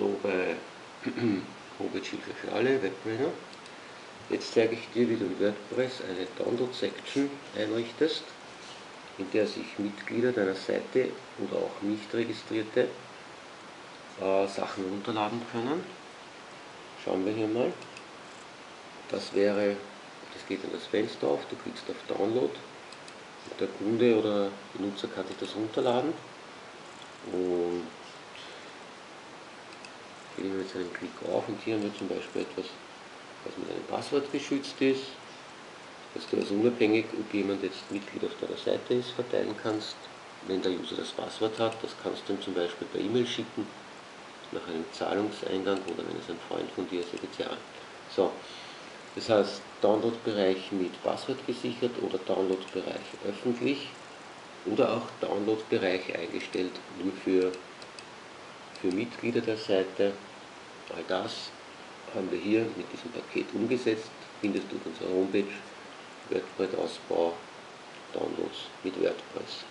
Hallo bei Homepage-Hilfe für alle, Webtrainer. Jetzt zeige ich dir, wie du in WordPress eine Download-Section einrichtest, in der sich Mitglieder deiner Seite oder auch nicht registrierte Sachen runterladen können. Schauen wir hier mal. Das geht in das Fenster auf, du klickst auf Download und der Kunde oder Benutzer kann sich das runterladen. Und gehen wir jetzt einen Klick auf und hier haben wir zum Beispiel etwas, was mit einem Passwort geschützt ist, dass du also unabhängig, ob jemand jetzt Mitglied auf deiner Seite ist, verteilen kannst. Wenn der User das Passwort hat, das kannst du ihm zum Beispiel per E-Mail schicken, nach einem Zahlungseingang oder wenn es ein Freund von dir ist, etc. So, das heißt Download-Bereich mit Passwort gesichert oder Download-Bereich öffentlich oder auch Download-Bereich eingestellt nur für Mitglieder der Seite. All das haben wir hier mit diesem Paket umgesetzt, findest du auf unserer Homepage WordPress-Ausbau, Downloads mit WordPress.